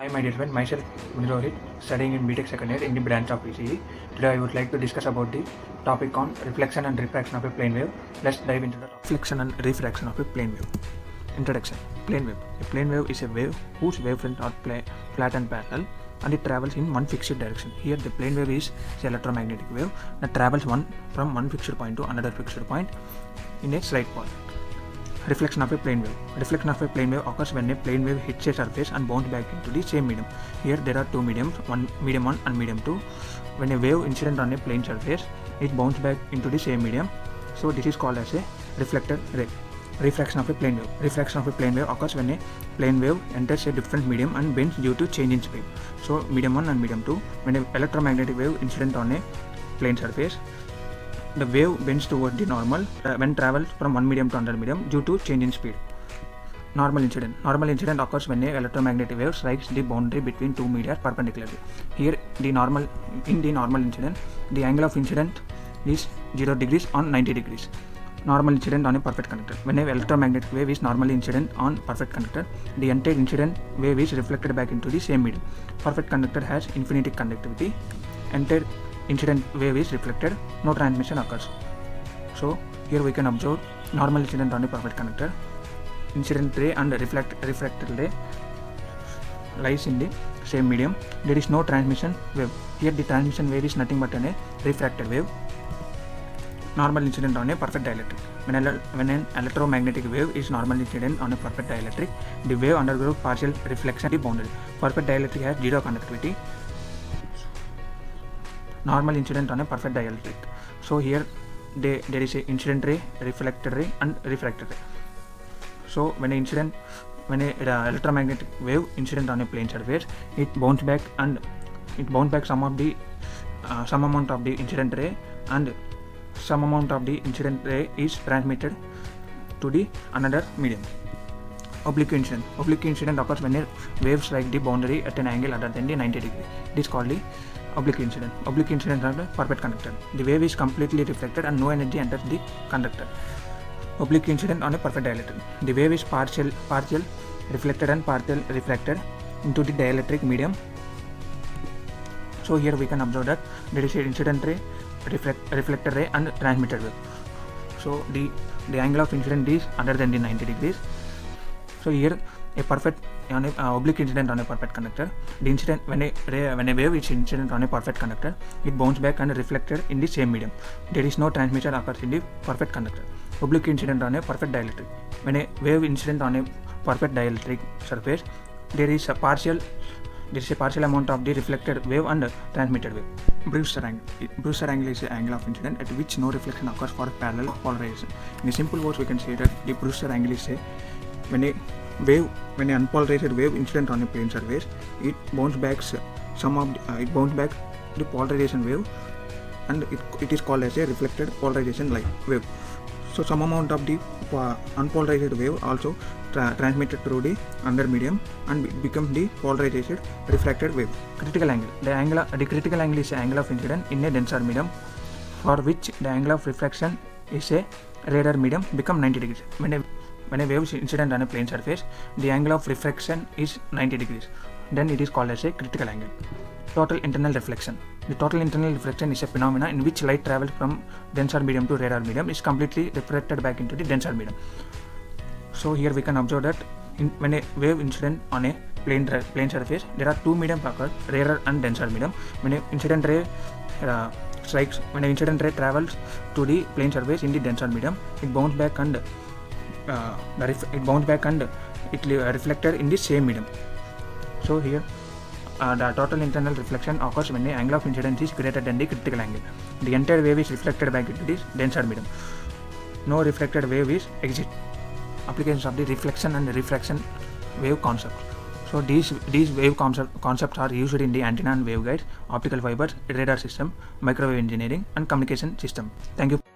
Hi my dear friend, myself Rohit, studying in B.Tech second year in the branch of ECE. Today I would like to discuss about the topic on reflection and refraction of a plane wave. Let's dive into the reflection and refraction of a plane wave. Introduction. Plane wave. A plane wave is a wave whose wavefront are flat and parallel and it travels in one fixed direction. Here the plane wave is an electromagnetic wave that travels from one fixed point to another fixed point in a straight path. Reflection of a plane wave. Reflection of a plane wave occurs when a plane wave hits a surface and bounces back into the same medium. Here there are two mediums, medium 1 and medium 2. When a wave incident on a plane surface, it bounces back into the same medium. So this is called as a reflected ray. Refraction of a plane wave. Refraction of a plane wave occurs when a plane wave enters a different medium and bends due to change in speed. So medium 1 and medium 2. When an electromagnetic wave incident on a plane surface, the wave bends toward the normal when travels from one medium to another medium due to change in speed. Normal incident. Normal incident occurs when an electromagnetic wave strikes the boundary between two media perpendicularly. Here, in the normal incident, the angle of incident is 0 degrees on 90 degrees. Normal incident on a perfect conductor. When an electromagnetic wave is normally incident on perfect conductor, the entire incident wave is reflected back into the same medium. Perfect conductor has infinite conductivity. Entire incident wave is reflected, no transmission occurs. So here we can observe normal incident on a perfect conductor. Incident ray and refracted ray lies in the same medium. There is no transmission wave. Here the transmission wave is nothing but a refracted wave. Normal incident on a perfect dielectric. When an electromagnetic wave is normal incident on a perfect dielectric, the wave undergoes partial reflection at the boundary. Perfect dielectric has zero conductivity. Normal incident on a perfect dielectric. So here there is a incident ray, reflected ray and refracted ray. So when a electromagnetic wave incident on a plane surface, it bounces back some amount of the incident ray, and some amount of the incident ray is transmitted to the another medium. Oblique incident. Oblique incident occurs when a wave strikes the boundary at an angle other than the 90 degree. It is called the oblique incident. Oblique incident on a perfect conductor. The wave is completely reflected and no energy enters the conductor. Oblique incident on a perfect dielectric. The wave is partial reflected and partial refracted into the dielectric medium. So here we can observe that there is an incident ray, reflected ray and transmitted wave. So the angle of incident is other than the 90 degrees. So here oblique incident on a perfect conductor. The incident when a wave is incident on a perfect conductor, it bounces back and reflected in the same medium. There is no transmission occurs in the perfect conductor. Oblique incident on a perfect dielectric. When a wave incident on a perfect dielectric surface, there is a partial amount of the reflected wave and transmitted wave. Brewster angle. Brewster angle is the angle of incident at which no reflection occurs for parallel polarization. In simple words, we can say that the Brewster angle is when an unpolarized wave incident on a plane surface, it bounces back the polarization wave, and it is called as a reflected polarization wave. So some amount of the unpolarized wave also transmitted through the under medium and it becomes the polarized refracted wave. Critical angle. The critical angle is the angle of incident in a denser medium for which the angle of refraction is a rarer medium become 90 degrees. When a wave is incident on a plane surface, the angle of refraction is 90 degrees. Then it is called as a critical angle. Total internal reflection. The total internal reflection is a phenomena in which light travels from denser medium to rarer medium is completely reflected back into the denser medium. So here we can observe that when a wave incident on a plane surface, there are two mediums occur, rarer and denser medium. When an incident ray travels to the plane surface in the denser medium, it bounces back and it reflected in the same medium. So here the total internal reflection occurs when the angle of incidence is greater than the critical angle. The entire wave is reflected back into this denser medium. No reflected wave is exit. Applications of the reflection and refraction wave concept. So these wave concepts are used in the antenna and waveguides, optical fibers, radar system, microwave engineering and communication system. Thank you.